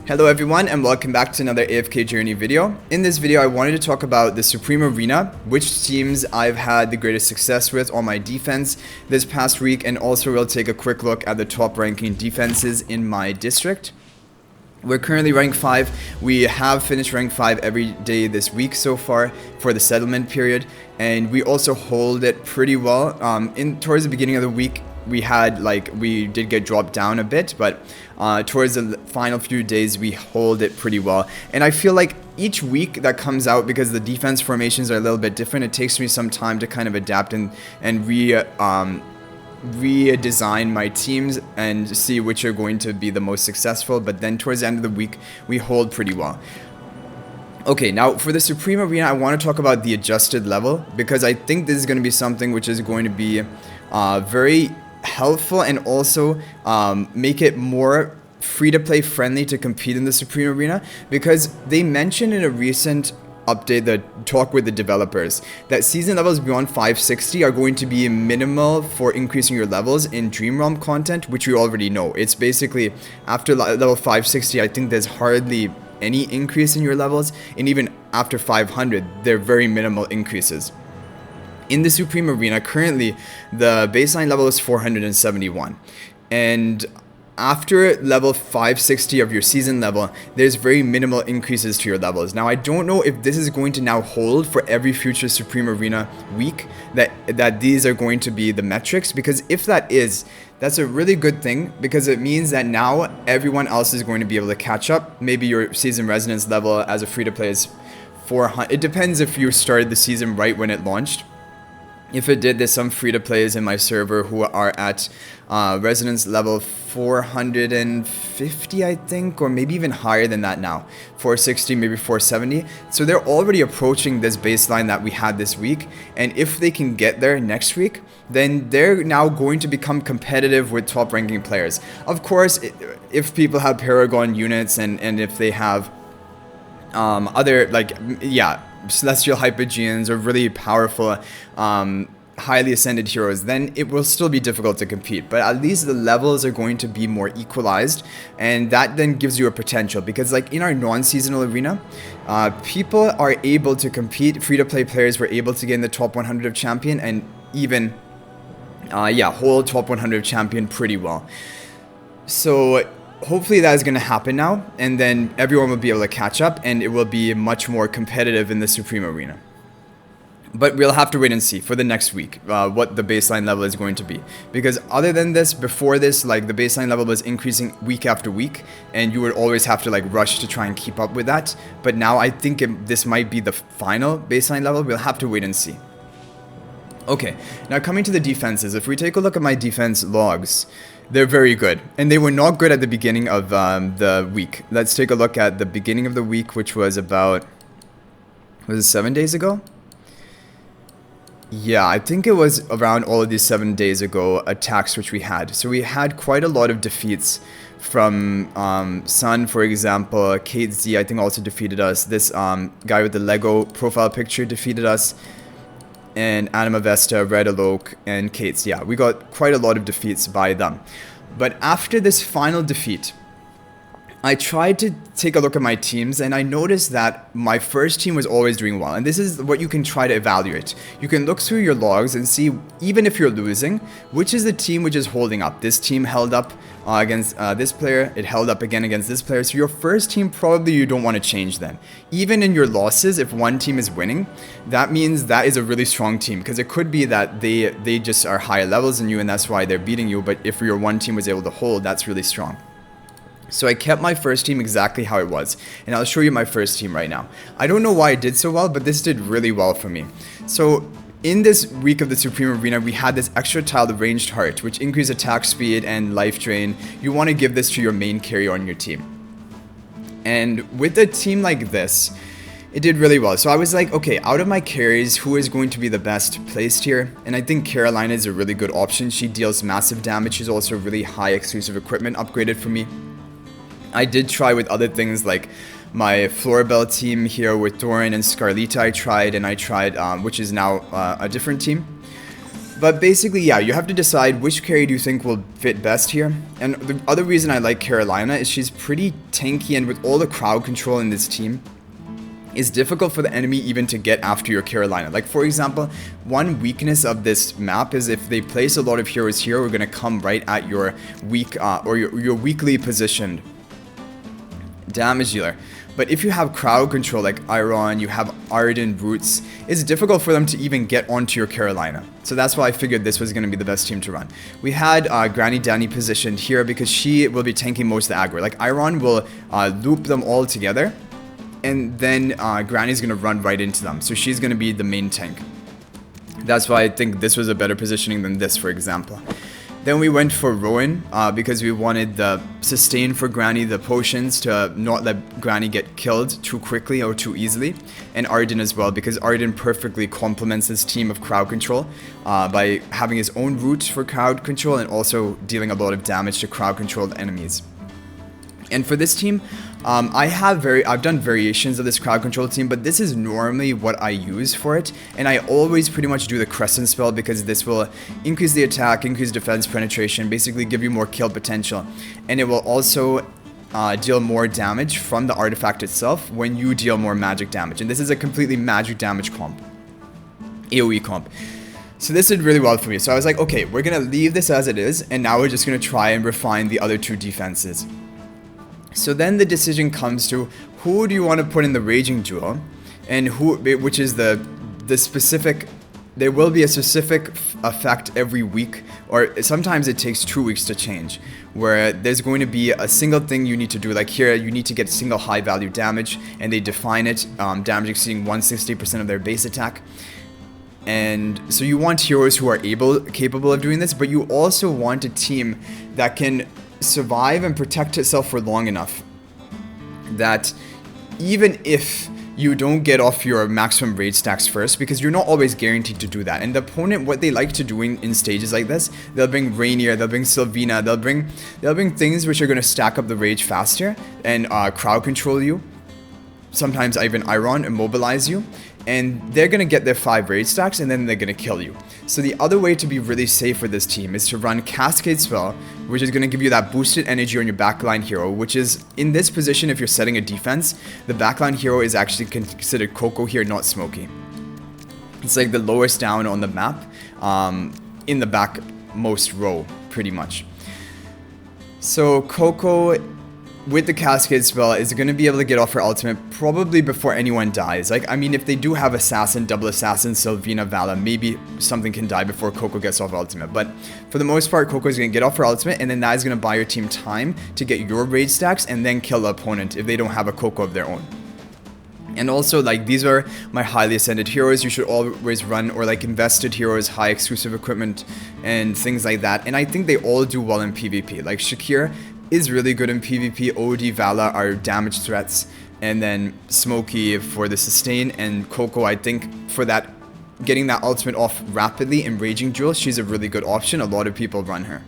Hello everyone and welcome back to another AFK journey video. In this video I wanted to talk about the Supreme Arena, which teams I've had the greatest success with on my defense this past week, and also we'll take a quick look at the top ranking defenses in my district. We're currently rank 5. We have finished rank 5 every day this week so far for the settlement period, and we also hold it pretty well. Towards the beginning of the week we did get dropped down a bit, but towards the final few days we hold it pretty well. And I feel like each week that comes out, because the defense formations are a little bit different, it takes me some time to kind of adapt and redesign my teams and see which are going to be the most successful. But then towards the end of the week we hold pretty well. Okay, now for the Supreme Arena I want to talk about the adjusted level, because I think this is going to be something which is going to be very helpful, and also make it more free-to-play friendly to compete in the Supreme Arena, because they mentioned in a recent update, the talk with the developers, that season levels beyond 560 are going to be minimal for increasing your levels in Dream Realm content, which we already know. It's basically after level 560 I think there's hardly any increase in your levels, and even after 500 they're very minimal increases. In the Supreme Arena, currently, the baseline level is 471. And after level 560 of your season level, there's very minimal increases to your levels. Now, I don't know if this is going to now hold for every future Supreme Arena week, that these are going to be the metrics, because if that is, that's a really good thing, because it means that now everyone else is going to be able to catch up. Maybe your season resonance level as a free-to-play is 400. It depends if you started the season right when it launched. If it did, there's some free-to-plays in my server who are at resonance level 450, I think, or maybe even higher than that now. 460, maybe 470. So they're already approaching this baseline that we had this week. And if they can get there next week, then they're now going to become competitive with top-ranking players. Of course, if people have Paragon units and if they have other, Celestial Hypogeans or really powerful, highly ascended heroes, then it will still be difficult to compete. But at least the levels are going to be more equalized, and that then gives you a potential, because like in our non-seasonal arena, people are able to compete. Free-to-play players were able to get in the top 100 of champion, and even hold top 100 of champion pretty well. So hopefully that is going to happen now, and then everyone will be able to catch up, and it will be much more competitive in the Supreme Arena. But we'll have to wait and see for the next week what the baseline level is going to be, because other than this, before this, like, the baseline level was increasing week after week, and you would always have to like rush to try and keep up with that. But now I think this might be the final baseline level. We'll have to wait and see. Okay, now coming to the defenses, if we take a look at my defense logs, they're very good, and they were not good at the beginning of the week. Let's take a look at the beginning of the week, which was about, was it 7 days ago? Yeah, I think it was around all of these 7 days ago attacks which we had. So we had quite a lot of defeats from Sun, for example. Kate Z, I think, also defeated us. This guy with the Lego profile picture defeated us. And Anima Vesta, Red Alok, and Kate's. Yeah, we got quite a lot of defeats by them. But after this final defeat, I tried to take a look at my teams, and I noticed that my first team was always doing well. And this is what you can try to evaluate. You can look through your logs and see, even if you're losing, which is the team which is holding up. This team held up against this player. It held up again against this player. So your first team, probably you don't want to change then. Even in your losses, if one team is winning, that means that is a really strong team, because it could be that they just are higher levels than you, and that's why they're beating you. But if your one team was able to hold, that's really strong. So I kept my first team exactly how it was, and I'll show you my first team right now. I don't know why I did so well, but this did really well for me. So in this week of the Supreme Arena, we had this extra tile, the Ranged Heart, which increased attack speed and life drain. You want to give this to your main carry on your team. And with a team like this, it did really well. So I was like, okay, out of my carries, who is going to be the best placed here? And I think Carolina is a really good option. She deals massive damage. She's also really high exclusive equipment upgraded for me. I did try with other things, like my Floribel team here with Thorin and Scarlita I tried, which is now a different team. But basically, yeah, you have to decide which carry do you think will fit best here. And the other reason I like Carolina is she's pretty tanky, and with all the crowd control in this team, it's difficult for the enemy even to get after your Carolina. Like, for example, one weakness of this map is if they place a lot of heroes here, we're going to come right at your weak or your weakly positioned damage dealer. But if you have crowd control like Iron, you have Arden Roots, it's difficult for them to even get onto your Carolina. So that's why I figured this was going to be the best team to run. We had Granny Danny positioned here because she will be tanking most of the aggro. Like, Iron will loop them all together, and then Granny's going to run right into them. So she's going to be the main tank. That's why I think this was a better positioning than this, for example. Then we went for Rowan because we wanted the sustain for Granny, the potions to not let Granny get killed too quickly or too easily. And Arden as well, because Arden perfectly complements his team of crowd control by having his own route for crowd control and also dealing a lot of damage to crowd controlled enemies. And for this team, I've done variations of this crowd control team, but this is normally what I use for it. And I always pretty much do the Crescent spell because this will increase the attack, increase defense penetration, basically give you more kill potential. And it will also deal more damage from the artifact itself when you deal more magic damage. And this is a completely magic damage comp, AoE comp. So this did really well for me. So I was like, okay, we're going to leave this as it is, and now we're just going to try and refine the other two defenses. So then the decision comes to who do you want to put in the Raging Duel, and which is the specific. There will be a specific effect every week, or sometimes it takes 2 weeks to change, where there's going to be a single thing you need to do. Like here, you need to get single high value damage, and they define it, damage exceeding 160% of their base attack. And so you want heroes who are capable of doing this, but you also want a team that can survive and protect itself for long enough that even if you don't get off your maximum raid stacks first, because you're not always guaranteed to do that. And the opponent, what they like to do in stages like this, they'll bring Rainier, they'll bring Sylvina, they'll bring things which are going to stack up the rage faster and crowd control you. Sometimes even Iron immobilize you, and they're going to get their 5 raid stacks and then they're going to kill you. So the other way to be really safe for this team is to run Cascade Spell, which is going to give you that boosted energy on your backline hero, which is in this position. If you're setting a defense, the backline hero is actually considered Coco here, not Smokey. It's like the lowest down on the map, in the backmost row, pretty much. So Coco, with the Cascade spell, is going to be able to get off her ultimate probably before anyone dies. Like, I mean, if they do have Assassin, Double Assassin, Sylvina, Vala, maybe something can die before Coco gets off ultimate. But for the most part, Coco is going to get off her ultimate, and then that is going to buy your team time to get your raid stacks and then kill the opponent if they don't have a Coco of their own. And also, like, these are my highly ascended heroes. You should always run, or like invested heroes, high exclusive equipment, and things like that. And I think they all do well in PvP. Like, Shakir is really good in PvP, OD, Vala are damage threats, and then Smokey for the sustain, and Coco, I think, for that, getting that ultimate off rapidly in Raging Duel, she's a really good option. A lot of people run her.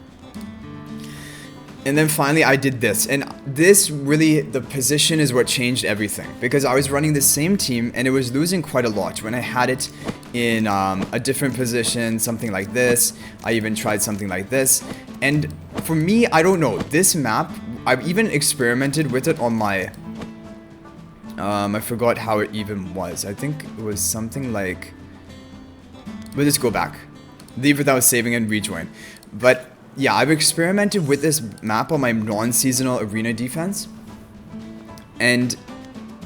And then finally I did this, and this really, the position is what changed everything, because I was running the same team and it was losing quite a lot when I had it in a different position, something like this. I even tried something like this, and for me, I don't know, this map, I've even experimented with it on my, I forgot how it even was. I think it was something like, we'll just go back, leave without saving and rejoin. But yeah, I've experimented with this map on my non-seasonal arena defense, and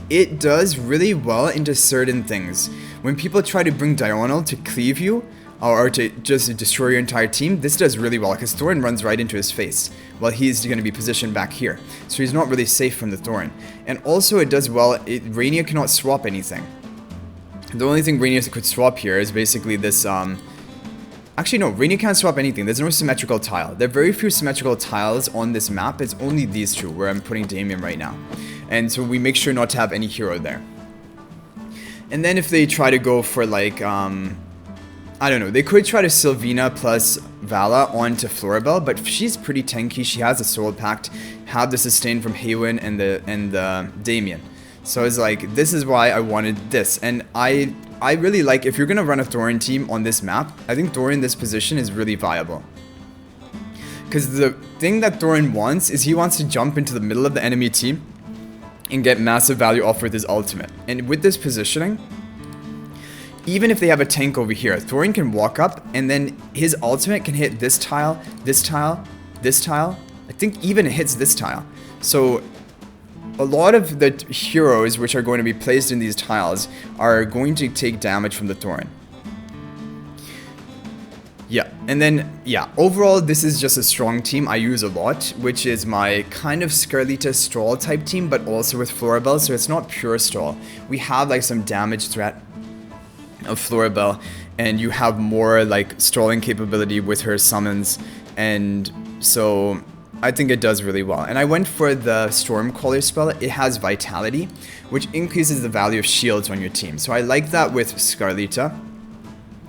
it does really well into certain things. When people try to bring Diurnal to cleave you, or to just destroy your entire team, this does really well, because Thorin runs right into his face, while he's going to be positioned back here. So he's not really safe from the Thorin. And also it does well, Rainier cannot swap anything. The only thing Rainier could swap here is basically this, actually no, Rainier can't swap anything. There's no symmetrical tile. There are very few symmetrical tiles on this map. It's only these two, where I'm putting Damien right now. And so we make sure not to have any hero there. And then if they try to go for like, I don't know, they could try to Sylvina plus Vala onto Floribel, but she's pretty tanky. She has a Soul Pact, have the sustain from Haywin and the Damien. So it's like, this is why I wanted this. And I I really like, if you're going to run a Thorin team on this map, I think Thorin in this position is really viable. Because the thing that Thorin wants is he wants to jump into the middle of the enemy team and get massive value off with his ultimate. And with this positioning, even if they have a tank over here, Thorin can walk up and then his ultimate can hit this tile, this tile, this tile. I think even it hits this tile. So a lot of the heroes which are going to be placed in these tiles are going to take damage from the Thorin. Yeah, and then, yeah, overall, this is just a strong team I use a lot, which is my kind of Scarlita stall type team, but also with Florabelle, so it's not pure stall. We have, like, some damage threat of Florabelle, and you have more, like, stalling capability with her summons, and so I think it does really well. And I went for the Stormcaller spell. It has Vitality, which increases the value of shields on your team, so I like that with Scarlita.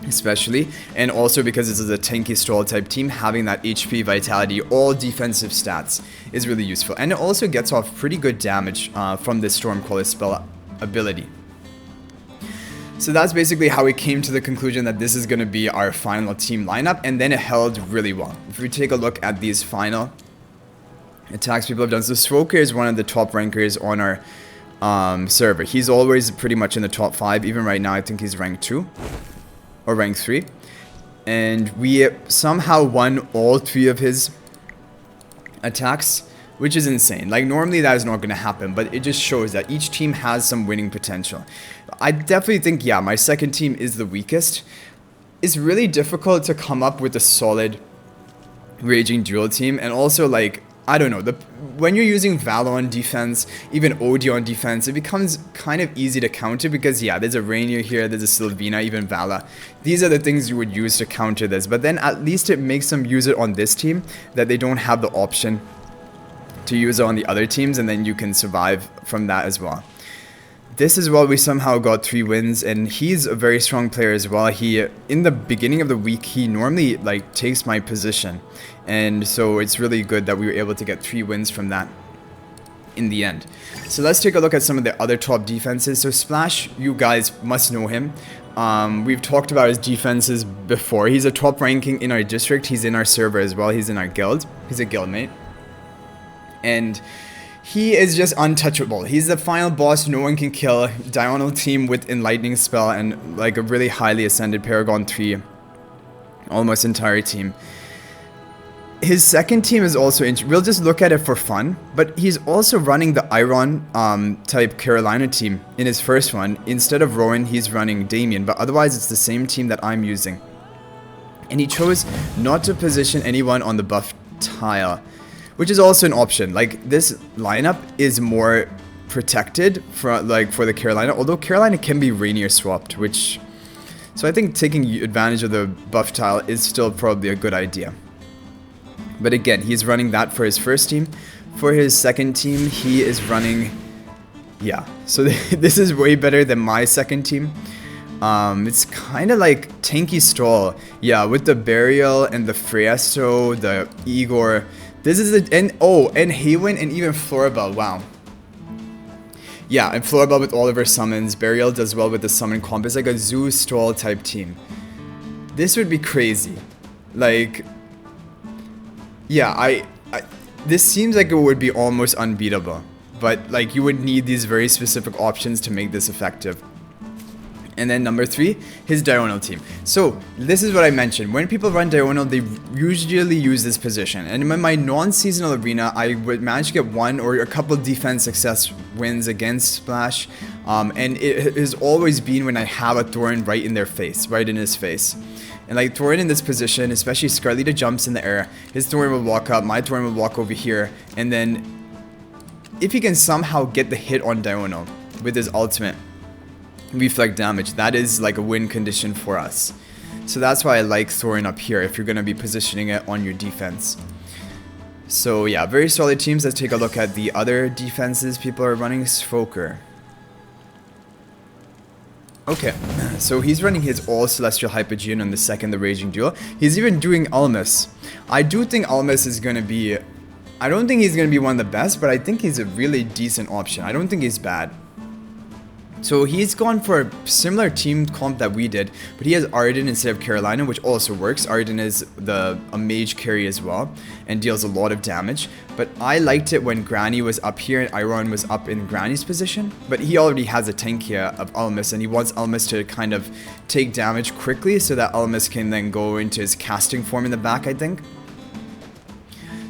Especially, and also because this is a tanky stall type team, having that HP, vitality, all defensive stats is really useful, and it also gets off pretty good damage from this Stormcaller spell ability. So that's basically how we came to the conclusion that this is going to be our final team lineup, and then it held really well. If we take a look at these final attacks people have done, so Swoker is one of the top rankers on our server. He's always pretty much in the top 5, even right now I think he's rank 2. Or rank 3, and we somehow won all 3 of his attacks, which is insane. Like, normally that is not going to happen, but it just shows that each team has some winning potential. I definitely think, yeah, my second team is the weakest. It's really difficult to come up with a solid Raging Duel team, and also, like, I don't know, when you're using Vala on defense, even OD on defense, it becomes kind of easy to counter because, yeah, there's a Rainier here, there's a Sylvina, even Vala. These are the things you would use to counter this, but then at least it makes them use it on this team, that they don't have the option to use it on the other teams, and then you can survive from that as well. This as well, we somehow got 3 wins, and he's a very strong player as well. He, in the beginning of the week, he normally, like, takes my position, and so it's really good that we were able to get 3 wins from that in the end. So let's take a look at some of the other top defenses. So Splash, you guys must know him. We've talked about his defenses before. He's a top ranking in our district. He's in our server as well. He's in our guild. He's a guildmate. And he is just untouchable. He's the final boss no one can kill. Diurnal team with Enlightening spell and like a really highly ascended Paragon 3. Almost entire team. His second team is also we'll just look at it for fun, but he's also running the Iron type Carolina team in his first one. Instead of Rowan, he's running Damien, but otherwise it's the same team that I'm using. And he chose not to position anyone on the buff tile, which is also an option. Like, this lineup is more protected for the Carolina, although Carolina can be Rainier swapped, which, so I think taking advantage of the buff tile is still probably a good idea. But again, he's running that for his first team. For his second team, he is running, yeah, so this is way better than my second team. It's kind of like tanky stall, yeah, with the Burial and the Friesto, the Igor. This is the, and Haywin and even Florabelle, wow. Yeah, and Florabelle with all of her summons. Burial does well with the summon comp. It's like a Zoo stall type team. This would be crazy. Like, yeah, this seems like it would be almost unbeatable, but like you would need these very specific options to make this effective. And then number 3, his Diurnal team. So this is what I mentioned. When people run Diurnal, they usually use this position. And in my non-seasonal arena, I would manage to get 1 or a couple defense success wins against Splash. And it has always been when I have a Thorin right in their face, right in his face. And like Thorin in this position, especially Scarlita jumps in the air, his Thorin will walk up, my Thorin will walk over here, and then if he can somehow get the hit on Diurnal with his ultimate, reflect damage, that is like a win condition for us. So that's why I like Thorin up here if you're going to be positioning it on your defense. So yeah, very solid teams. Let's take a look at the other defenses people are running. Svoker. Okay, so he's running his all Celestial Hypogean on the second, the Raging Duel. He's even doing Almus. I do think Almus is going to be, I don't think he's going to be one of the best, but I think he's a really decent option. I don't think he's bad. So he's gone for a similar team comp that we did, but he has Arden instead of Carolina, which also works. Arden is a mage carry as well and deals a lot of damage. But I liked it when Granny was up here and Iron was up in Granny's position. But he already has a tank here of Almus, and he wants Almus to kind of take damage quickly so that Almus can then go into his casting form in the back, I think.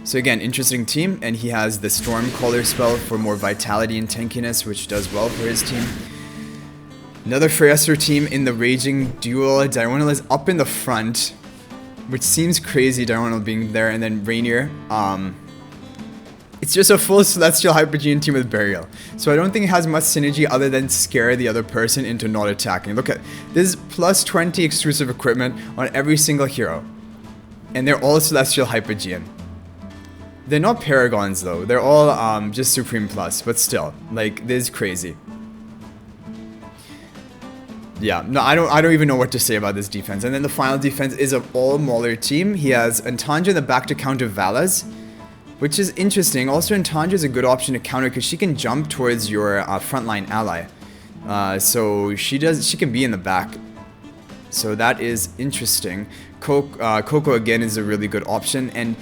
So again, interesting team, and he has the Stormcaller spell for more vitality and tankiness, which does well for his team. Another Freyaster team in the Raging Duel. Diurnal is up in the front, which seems crazy, Diurnal being there, and then Rainier. It's just a full Celestial Hypogean team with Burial. So I don't think it has much synergy other than scare the other person into not attacking. Look at this is plus 20 exclusive equipment on every single hero. And they're all Celestial Hypogean. They're not Paragons though. They're all just Supreme Plus, but still, like, this is crazy. Yeah, no, I don't even know what to say about this defense. And then the final defense is an all Mauler team. He has Antanja in the back to counter Valas, which is interesting. Also, Antanja is a good option to counter because she can jump towards your frontline ally. So she can be in the back. So that is interesting. Coco again is a really good option, and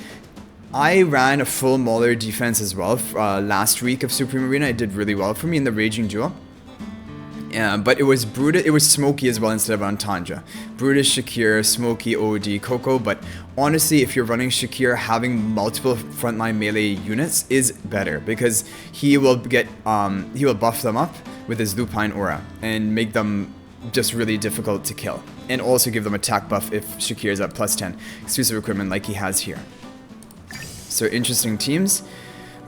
I ran a full Mauler defense as well last week of Supreme Arena. It did really well for me in the Raging Duel. But it was Brutus, it was Smokey as well instead of Antanja. Brutus, Shakir, Smokey, OD, Coco. But honestly, if you're running Shakir, having multiple frontline melee units is better because he will buff them up with his Lupine Aura and make them just really difficult to kill. And also give them attack buff if Shakir is at plus 10 exclusive equipment like he has here. So interesting teams.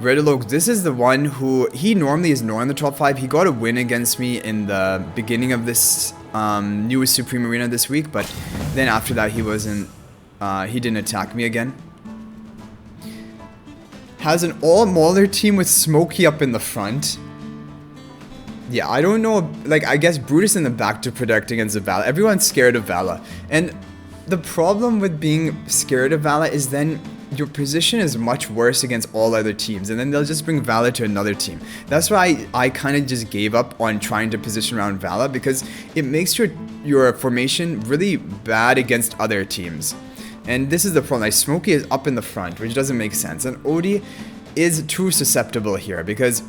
Redolog, this is the one who, he normally is not in the top 5. He got a win against me in the beginning of this newest Supreme Arena this week, but then after that he wasn't, he didn't attack me again. Has an all Mauler team with Smokey up in the front. Yeah, I don't know, like, I guess Brutus in the back to protect against the Vala. Everyone's scared of Vala. And the problem with being scared of Vala is then your position is much worse against all other teams, and then they'll just bring Vala to another team. That's why I kind of just gave up on trying to position around Vala, because it makes your formation really bad against other teams. And this is the problem. Like, Smokey is up in the front, which doesn't make sense, and Odie is too susceptible here because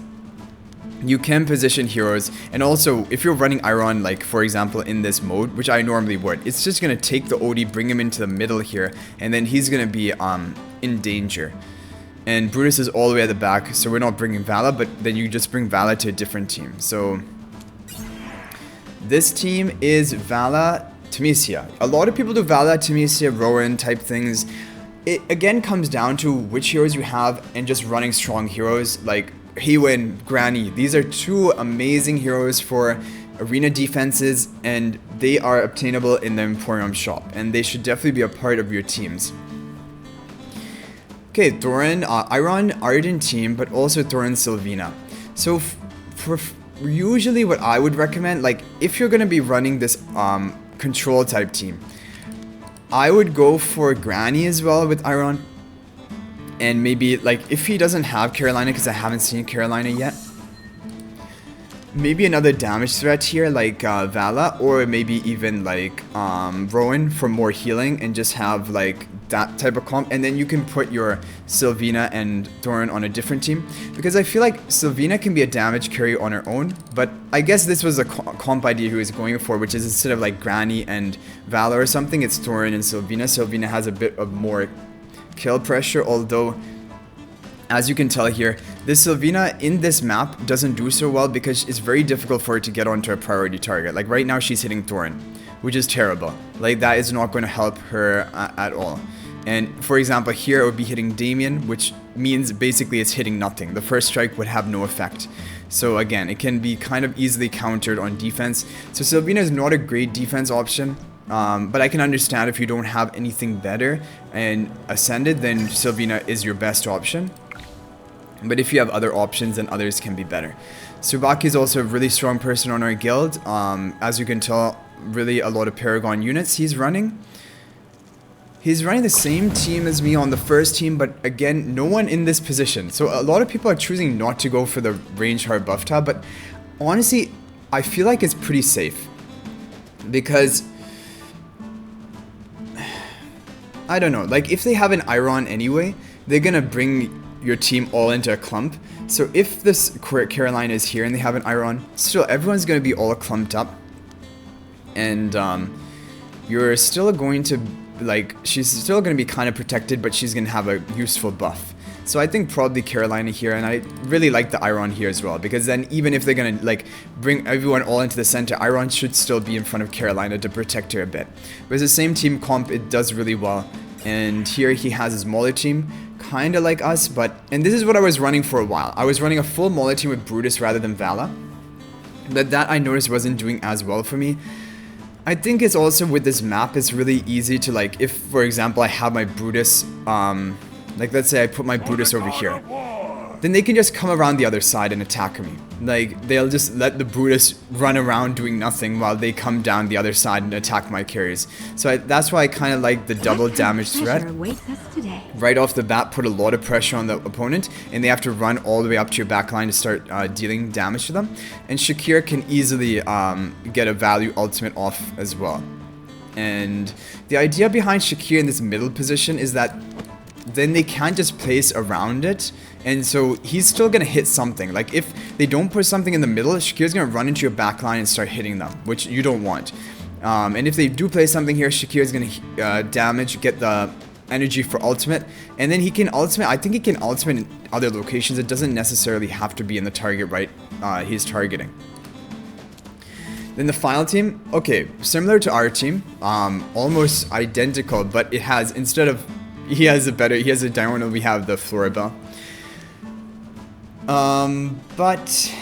you can position heroes, and also if you're running Iron, like for example in this mode, which I normally would, it's just gonna take the Odie, bring him into the middle here, and then he's gonna be in danger. And Brutus is all the way at the back, so we're not bringing Vala, but then you just bring Vala to a different team. So this team is Vala, Temesia. A lot of people do Vala, Temesia, Rowan type things. It again comes down to which heroes you have and just running strong heroes like Heywin, Granny. These are two amazing heroes for arena defenses, and they are obtainable in the Emporium shop, and they should definitely be a part of your teams. Okay, Thorin, Iron, Arden team, but also Thorin, Sylvina. So for usually what I would recommend, like if you're gonna be running this control type team, I would go for Granny as well with Iron. And maybe, like, if he doesn't have Carolina, because I haven't seen Carolina yet, maybe another damage threat here, like Vala, or maybe even, like, Rowan for more healing, and just have, like, that type of comp. And then you can put your Sylvina and Thorin on a different team, because I feel like Sylvina can be a damage carry on her own, but I guess this was a comp idea he was going for, which is instead of, like, Granny and Vala or something, it's Thorin and Sylvina. Sylvina has a bit of more kill pressure, although as you can tell here, this Sylvina in this map doesn't do so well because it's very difficult for her to get onto a priority target. Like right now she's hitting Thorin, which is terrible. Like that is not going to help her at all. And for example here it would be hitting Damien, which means basically it's hitting nothing. The first strike would have no effect. So again, it can be kind of easily countered on defense. So Sylvina is not a great defense option. But I can understand if you don't have anything better and Ascended, then Sylvina is your best option. But if you have other options, then others can be better. Tsubaki is also a really strong person on our guild. As you can tell, really a lot of Paragon units he's running. He's running the same team as me on the first team, but again, no one in this position. So a lot of people are choosing not to go for the range hard buff tab, but honestly, I feel like it's pretty safe. Because I don't know, like if they have an Iron anyway, they're gonna bring your team all into a clump. So if this Carolina is here and they have an Iron, still everyone's gonna be all clumped up. And you're still going to, like, she's still gonna be kind of protected, but she's gonna have a useful buff. So I think probably Carolina here, and I really like the Iron here as well, because then even if they're gonna like bring everyone all into the center, Iron should still be in front of Carolina to protect her a bit. Whereas the same team comp, it does really well. And here he has his Mauler team, kind of like us, and this is what I was running for a while. I was running a full Mauler team with Brutus rather than Vala, but that I noticed wasn't doing as well for me. I think it's also with this map, it's really easy to, like, if for example I have my Brutus, like let's say I put my Brutus over here, then they can just come around the other side and attack me. Like, they'll just let the Brutus run around doing nothing while they come down the other side and attack my carries. So that's why I kind of like the double damage threat. Right off the bat, put a lot of pressure on the opponent, and they have to run all the way up to your backline to start dealing damage to them. And Shakir can easily get a value ultimate off as well. And the idea behind Shakir in this middle position is that then they can't just place around it, and so he's still gonna hit something. Like if they don't put something in the middle, Shakir's gonna run into your backline and start hitting them, which you don't want. And if they do play something here, Shakir's gonna damage, get the energy for ultimate, and then he can ultimate. I think he can ultimate in other locations. It doesn't necessarily have to be in the target he's targeting. Then the final team, okay, similar to our team, almost identical, but it has, instead of he has a diagonal, we have the Floribel. But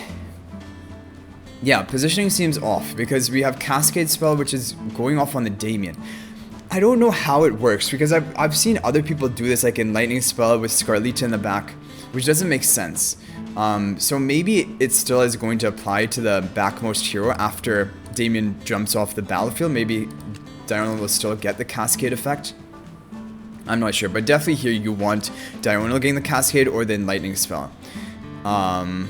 yeah, positioning seems off because we have Cascade Spell, which is going off on the Damien. I don't know how it works because I've seen other people do this, like in Lightning Spell with Scarlita in the back, which doesn't make sense. So maybe it still is going to apply to the backmost hero after Damien jumps off the battlefield. Maybe Diurnal will still get the Cascade effect. I'm not sure, but definitely here you want Diurnal getting the Cascade or then Lightning Spell. And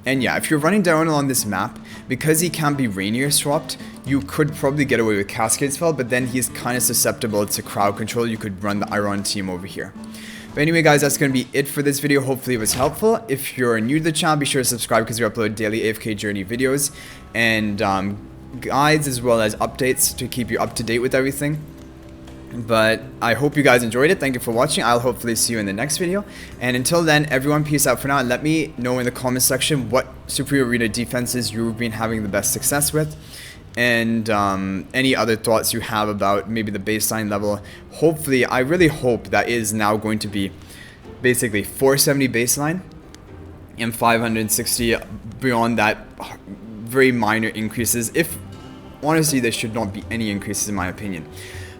yeah, if you're running Diurnal on this map, because he can't be Rainier swapped, you could probably get away with Cascade Spell, but then he's kind of susceptible to crowd control. You could run the Iron team over here. But anyway guys, that's going to be it for this video. Hopefully it was helpful. If you're new to the channel, be sure to subscribe because we upload daily AFK journey videos and guides as well as updates to keep you up to date with everything. But I hope you guys enjoyed it. Thank you for watching. I'll hopefully see you in the next video. And until then, everyone, peace out for now. And let me know in the comment section what Superior Arena defenses you've been having the best success with. And any other thoughts you have about maybe the baseline level. Hopefully, I really hope that is now going to be basically 470 baseline and 560 beyond that, very minor increases. If honestly, there should not be any increases in my opinion.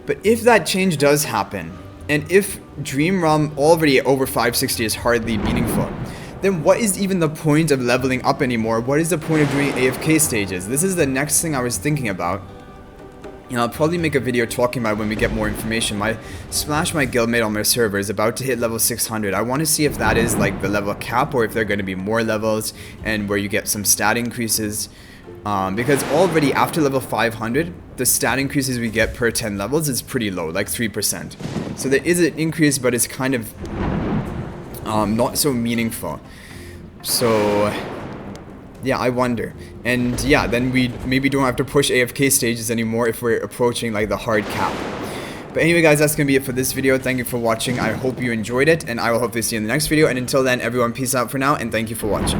But if that change does happen, and if Dream Realm already over 560 is hardly meaningful, then what is even the point of leveling up anymore? What is the point of doing AFK stages? This is the next thing I was thinking about. And I'll probably make a video talking about when we get more information. My guildmate on my server is about to hit level 600. I want to see if that is like the level cap or if there are going to be more levels and where you get some stat increases. Because already after level 500, the stat increases we get per 10 levels is pretty low, like 3%. So there is an increase, but it's kind of not so meaningful. So yeah, I wonder. And yeah, then we maybe don't have to push AFK stages anymore if we're approaching like the hard cap. But anyway guys, that's going to be it for this video. Thank you for watching. I hope you enjoyed it, and I will hopefully see you in the next video. And until then, everyone, peace out for now, and thank you for watching.